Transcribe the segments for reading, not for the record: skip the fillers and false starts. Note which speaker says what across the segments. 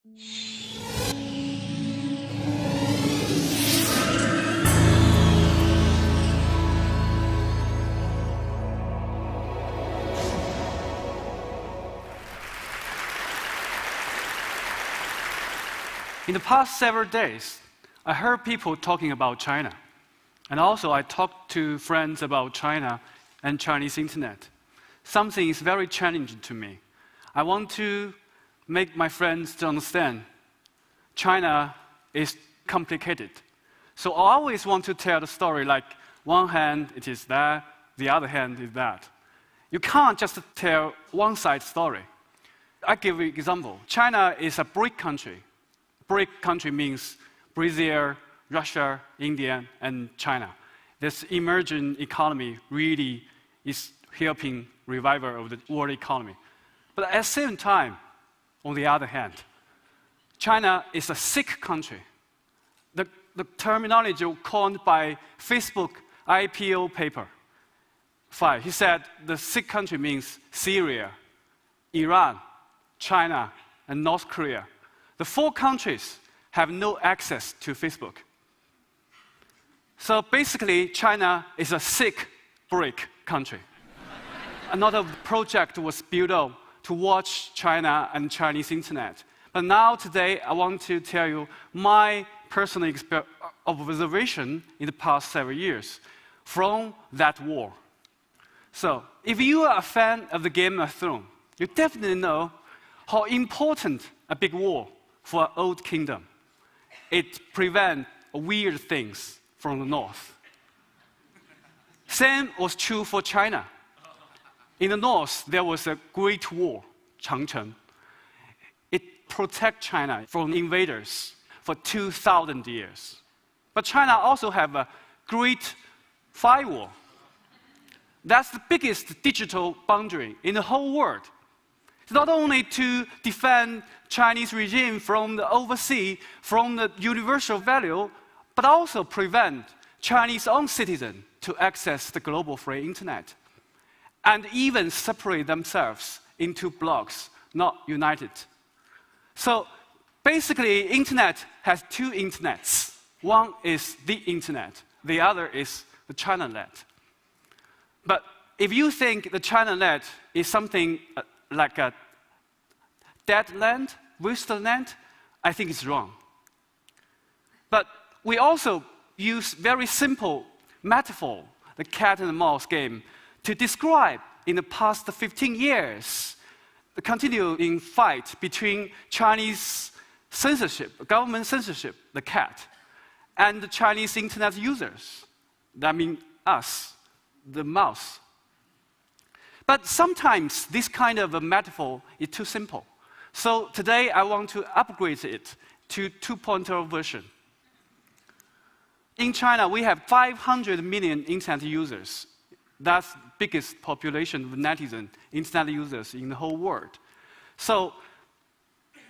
Speaker 1: In the past several days, I heard people talking about China. And also, I talked to friends about China and Chinese internet. Something is very challenging to me. I want to make my friends to understand China is complicated. So I always want to tell the story like one hand it is that, the other hand is that. You can't just tell one side story. I give you an example. China is a BRIC country. BRIC country means Brazil, Russia, India, and China. This emerging economy really is helping revival of the world economy. But at the same time, on the other hand, China is a sick country. The terminology coined by Facebook IPO paper 5, he said the sick country means Syria, Iran, China, and North Korea. The 4 countries have no access to Facebook. So basically, China is a sick BRIC country. Another project was built up to watch China and Chinese internet. But now, today, I want to tell you my personal observation in the past several years from that war. So, if you are a fan of the Game of Thrones, you definitely know how important a big war for an old kingdom. It prevents weird things from the north. Same was true for China. In the north, there was a great war, Changcheng. It protected China from invaders for 2,000 years. But China also have a great firewall. That's the biggest digital boundary in the whole world. It's not only to defend Chinese regime from the overseas, from the universal value, but also prevent Chinese own citizens to access the global free internet, and even separate themselves into blocks, not united. So basically, internet has 2 internets. One is the internet, the other is the ChinaNet. But if you think the ChinaNet is something like a dead land, wasteland, I think it's wrong. But we also use very simple metaphor, the cat and the mouse game, to describe in the past 15 years the continuing fight between Chinese censorship, government censorship, the cat, and the Chinese internet users. That means us, the mouse. But sometimes this kind of a metaphor is too simple. So today I want to upgrade it to 2.0 version. In China, we have 500 million internet users. That's the biggest population of netizen internet users in the whole world. So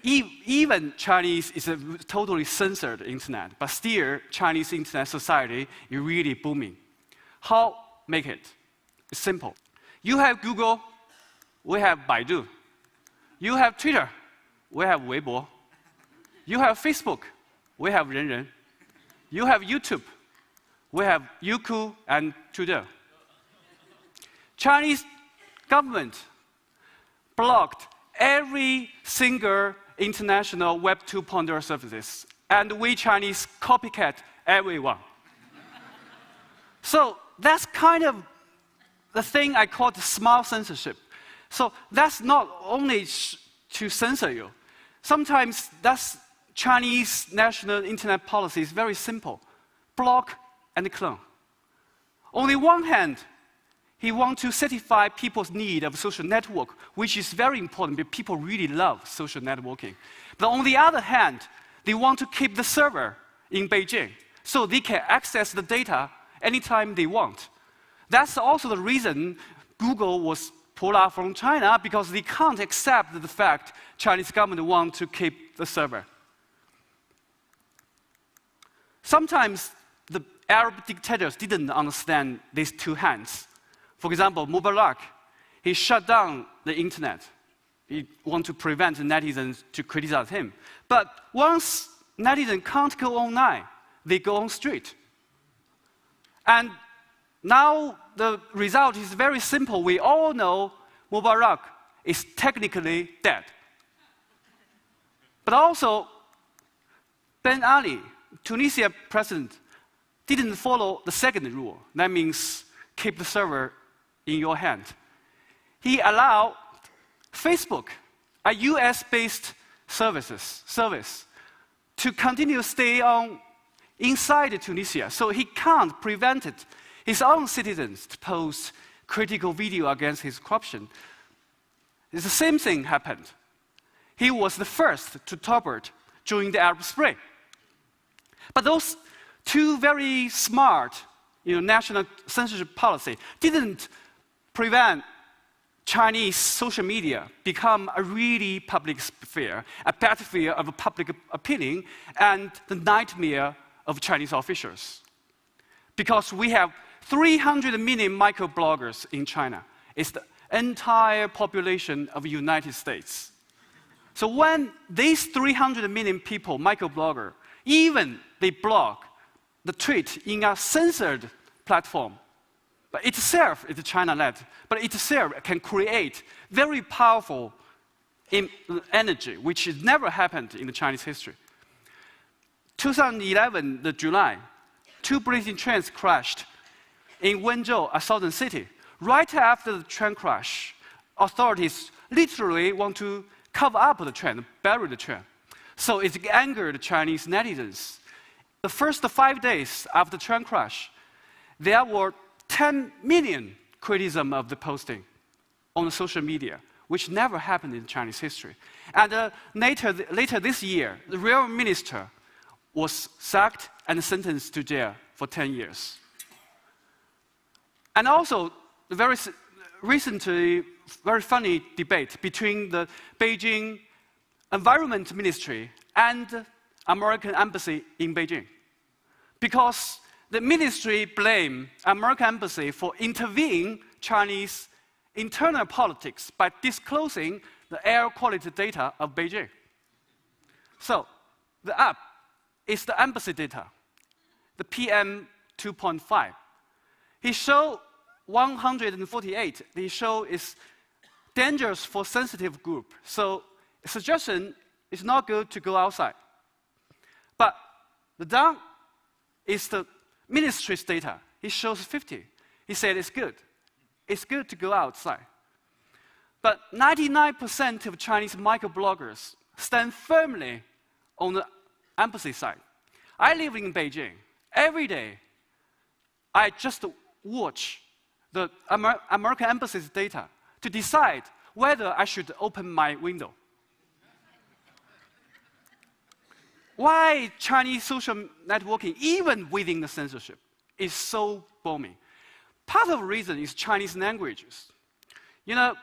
Speaker 1: even Chinese is a totally censored internet, but still Chinese internet society is really booming. How make it? It's simple. You have Google, we have Baidu. You have Twitter, we have Weibo. You have Facebook, we have Renren. You have YouTube, we have Youku and Tudou. Chinese government blocked every single international Web 2.0 services, and we Chinese copycat everyone. So that's kind of the thing I call the smart censorship. So that's not only to censor you. Sometimes that's Chinese national internet policy is very simple. Block and clone. On the one hand, he wants to satisfy people's need of social network, which is very important because people really love social networking. But on the other hand, they want to keep the server in Beijing so they can access the data anytime they want. That's also the reason Google was pulled out from China, because they can't accept the fact Chinese government wants to keep the server. Sometimes the Arab dictators didn't understand these 2 hands. For example, Mubarak, he shut down the internet. He wants to prevent netizens to criticize him. But once netizens can't go online, they go on street. And now the result is very simple. We all know Mubarak is technically dead. But also, Ben Ali, Tunisia president, didn't follow the second rule. That means keep the server in your hand. He allowed Facebook, a US-based service, to continue to stay on inside Tunisia. So he can't prevent his own citizens to post critical video against his corruption. The same thing happened. He was the first to topple during the Arab Spring. But those two very smart national censorship policy didn't prevent Chinese social media become a really public sphere, a battlefield of public opinion, and the nightmare of Chinese officials. Because we have 300 million microbloggers in China. It's the entire population of the United States. So when these 300 million people, microblogger, even they blog the tweet in a censored platform, but itself is China-led, but itself can create very powerful energy, which has never happened in the Chinese history. 2011, the July, 2 British trains crashed in Wenzhou, a southern city. Right after the train crash, authorities literally want to cover up the train, bury the train. So it angered Chinese netizens. The first 5 days after the train crash, there were 10 million criticism of the posting on the social media, which never happened in Chinese history. And later this year, the real minister was sacked and sentenced to jail for 10 years. And also, the very recently, very funny debate between the Beijing Environment Ministry and American Embassy in Beijing. Because the ministry blamed American Embassy for intervening Chinese internal politics by disclosing the air quality data of Beijing. So, the app is the embassy data, the PM 2.5. He showed 148. He showed is dangerous for sensitive group. So, suggestion is not good to go outside. But the Đằng is the ministry's data. He shows 50. He said it's good. It's good to go outside. But 99% of Chinese microbloggers stand firmly on the embassy side. I live in Beijing. Every day, I just watch the American embassy's data to decide whether I should open my window. Why Chinese social networking, even within the censorship, is so booming? Part of the reason is Chinese languages. You know,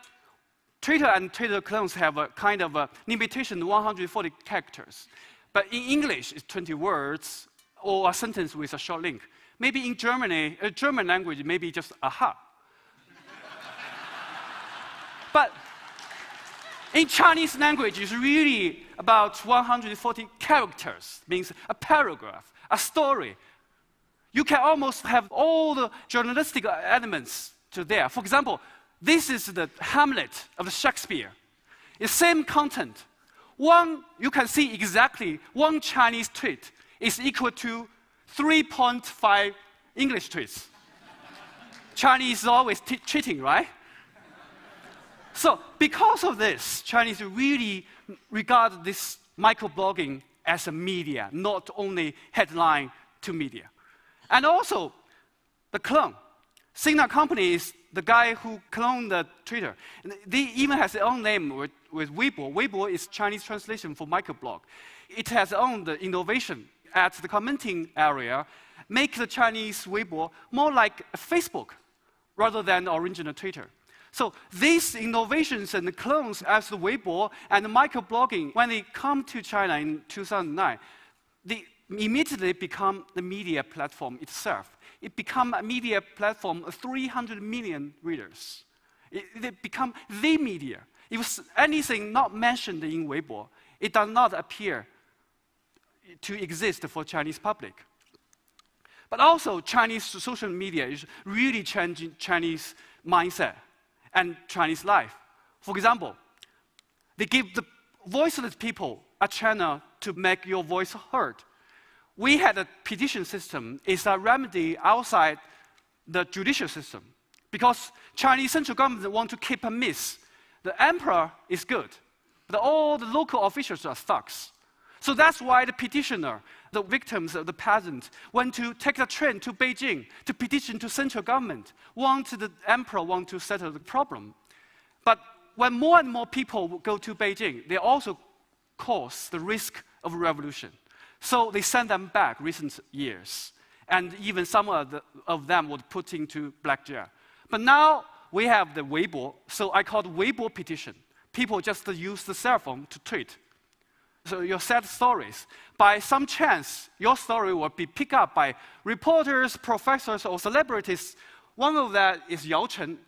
Speaker 1: Twitter and Twitter clones have a kind of a limitation, 140 characters. But in English, it's 20 words or a sentence with a short link. Maybe in Germany, German language, maybe just aha. But in Chinese language, it's really about 140 characters, means a paragraph, a story. You can almost have all the journalistic elements to there. For example, this is the Hamlet of Shakespeare. It's same content. You can see exactly one Chinese tweet is equal to 3.5 English tweets. Chinese is always cheating, right? So because of this, Chinese really regard this microblogging as a media, not only headline to media. And also, the clone. Sina company is the guy who cloned the Twitter. They even has their own name with Weibo. Weibo is Chinese translation for microblog. It has own the innovation at the commenting area, make the Chinese Weibo more like Facebook rather than the original Twitter. So these innovations and the clones as the Weibo and the microblogging, when they come to China in 2009, they immediately become the media platform itself. It become a media platform of 300 million readers. They become the media. If anything not mentioned in Weibo, it does not appear to exist for Chinese public. But also, Chinese social media is really changing Chinese mindset and Chinese life. For example, they give the voiceless people a channel to make your voice heard. We had a petition system. It's a remedy outside the judicial system. Because Chinese central government want to keep a myth. The emperor is good, but all the local officials are thugs. So that's why the petitioner, the victims of the peasant, went to take the train to Beijing to petition to central government, the emperor want to settle the problem. But when more and more people go to Beijing, they also cause the risk of revolution. So they send them back recent years. And even some of them were put into black jail. But now we have the Weibo, so I call it Weibo petition. People just use the cell phone to tweet. So your sad stories. By some chance, your story will be picked up by reporters, professors, or celebrities. One of that is Yao Chen.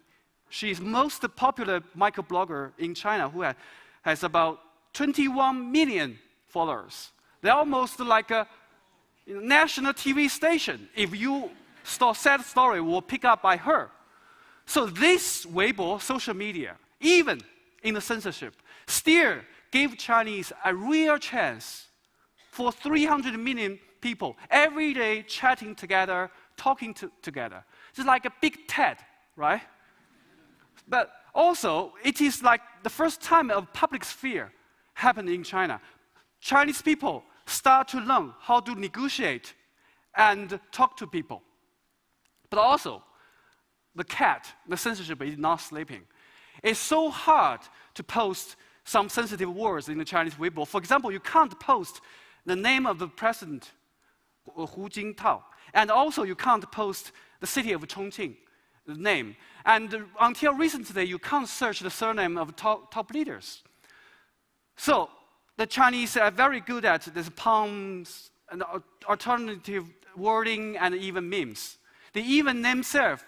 Speaker 1: She's the most popular microblogger in China who has about 21 million followers. They're almost like a national TV station. If you sad story, will pick up by her. So this Weibo, social media, even in the censorship, still gave Chinese a real chance for 300 million people every day chatting together, talking together. It's like a big TED, right? But also, it is like the first time a public sphere happened in China. Chinese people start to learn how to negotiate and talk to people. But also, the censorship is not sleeping. It's so hard to post some sensitive words in the Chinese Weibo. For example, you can't post the name of the president, Hu Jintao. And also, you can't post the city of Chongqing, the name. And until recently, you can't search the surname of top leaders. So, the Chinese are very good at these puns and alternative wording and even memes. They even themselves,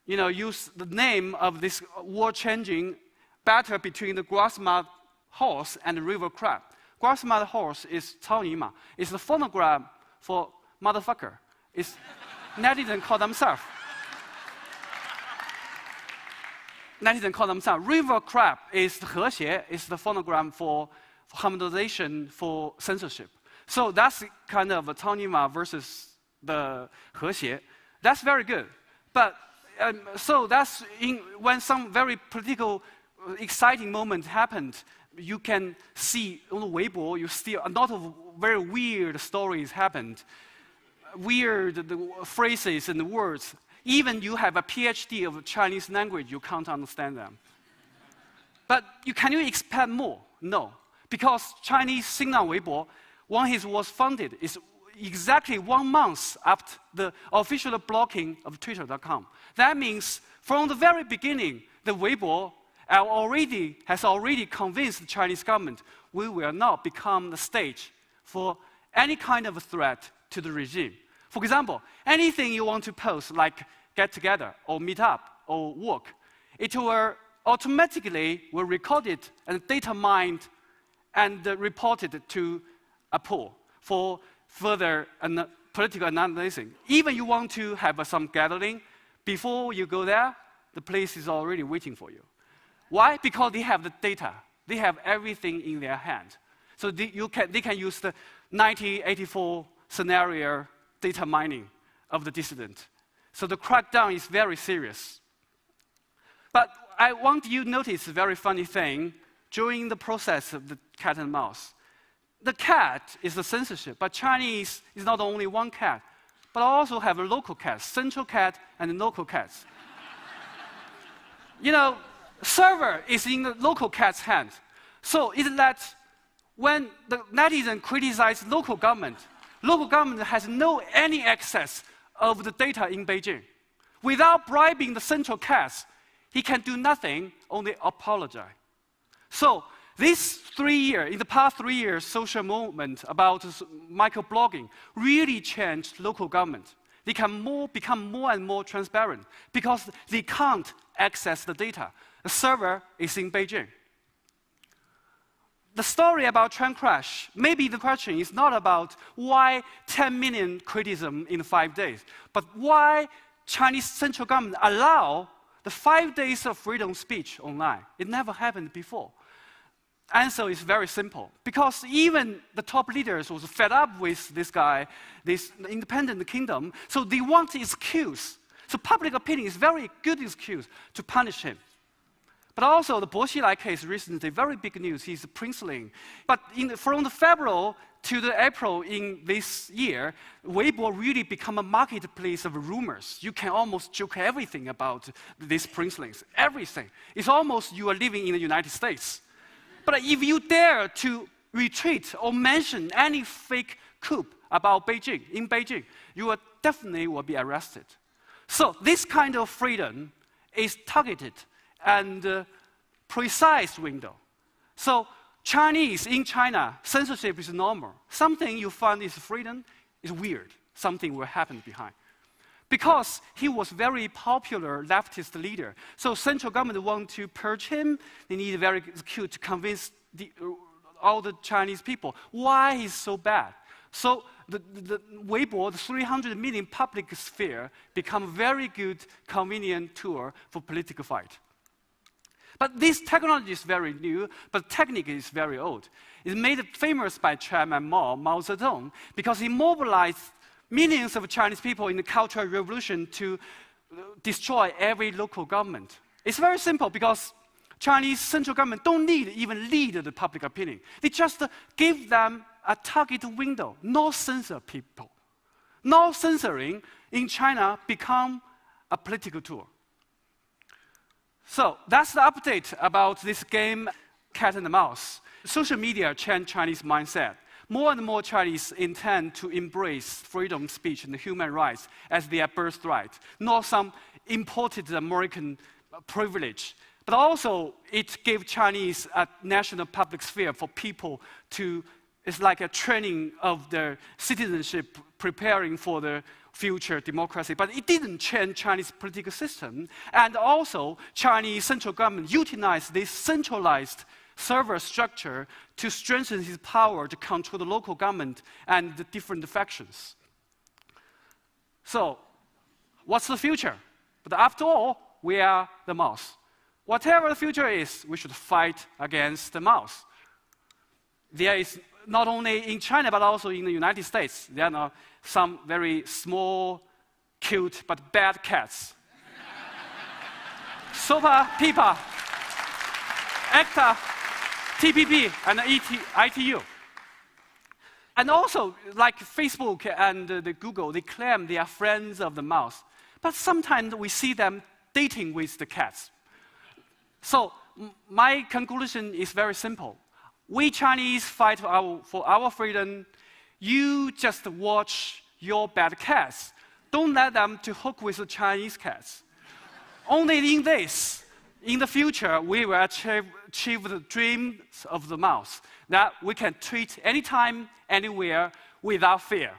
Speaker 1: use the name of this war-changing battle between the grass-mud horse and the river crab. Grass-mud horse is 草泥马. It's the phonogram for motherfucker. It's netizen call themselves. Netizen call themselves. River crab is 和谐, is the phonogram for harmonization for censorship. So that's kind of a 草泥马 versus the 和谐. That's very good. But so that's when some very political, exciting moment happened, you can see on the Weibo, you see a lot of very weird stories happened. Weird phrases and words. Even you have a PhD of Chinese language, you can't understand them. But can you expect more? No. Because Chinese Xinjiang Weibo, when it was founded, is exactly 1 month after the official blocking of Twitter.com. That means from the very beginning, the Weibo has already convinced the Chinese government we will not become the stage for any kind of threat to the regime. For example, anything you want to post, like get together or meet up or work, it will automatically record it and data mined and reported to a pool for further political analysis. Even you want to have some gathering, before you go there, the place is already waiting for you. Why? Because they have the data. They have everything in their hand. So they can use the 1984 scenario data mining of the dissident. So the crackdown is very serious. But I want you to notice a very funny thing during the process of the cat and mouse. The cat is the censorship, but Chinese is not only one cat, but also have a local cat, central cat and local cats. Server is in the local cat's hand. So it's that when the netizen criticize local government has any access of the data in Beijing. Without bribing the central cats, he can do nothing, only apologize. So in the past 3 years, social movement about microblogging really changed local government. They can become more and more transparent because they can't access the data. The server is in Beijing. the story about train crash, maybe the question is not about why 10 million criticism in 5 days, but why Chinese central government allow the 5 days of freedom of speech online. It never happened before. Answer is very simple. Because even the top leaders was fed up with this guy, this independent kingdom, so they want an excuse. So public opinion is very good excuse to punish him. But also the Bo Xilai case recently, very big news, he's a princeling. But from the February to the April in this year, Weibo really become a marketplace of rumors. You can almost joke everything about these princelings, everything. It's almost you are living in the United States. But if you dare to retweet or mention any fake coup about Beijing, in Beijing, you will definitely be arrested. So this kind of freedom is targeted and precise window. So Chinese in China, censorship is normal. Something you find is freedom is weird. Something will happen behind. Because he was very popular leftist leader. So central government want to purge him. They need very cute to convince all the Chinese people why he's so bad. So the Weibo, the 300 million public sphere, become a very good, convenient tool for political fight. But this technology is very new, but technique is very old. It's made famous by Chairman Mao Zedong, because he mobilized millions of Chinese people in the Cultural Revolution to destroy every local government. It's very simple, because Chinese central government don't need even lead the public opinion. They just give them a target window, no censor people. No censoring in China become a political tool. So that's the update about this game, cat and mouse. Social media changed Chinese mindset. More and more Chinese intend to embrace freedom of speech and human rights as their birthright, not some imported American privilege. But also, it gave Chinese a national public sphere for people to, it's like a training of their citizenship, preparing for the future democracy. But it didn't change Chinese political system. And also, Chinese central government utilized this centralized server structure to strengthen his power to control the local government and the different factions. So, what's the future? But after all, we are the mouse. Whatever the future is, we should fight against the mouse. There is not only in China, but also in the United States, there are some very small, cute, but bad cats. Sopa, Pipa, ACTA, TPP, and ITU. And also, like Facebook and the Google, they claim they are friends of the mouse. But sometimes we see them dating with the cats. So my conclusion is very simple. We Chinese fight for our freedom. You just watch your bad cats. Don't let them to hook with the Chinese cats. Only in this, in the future, we will achieve the dreams of the mouse, that we can tweet anytime, anywhere, without fear.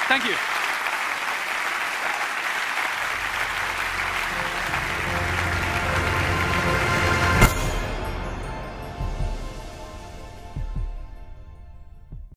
Speaker 1: Thank you.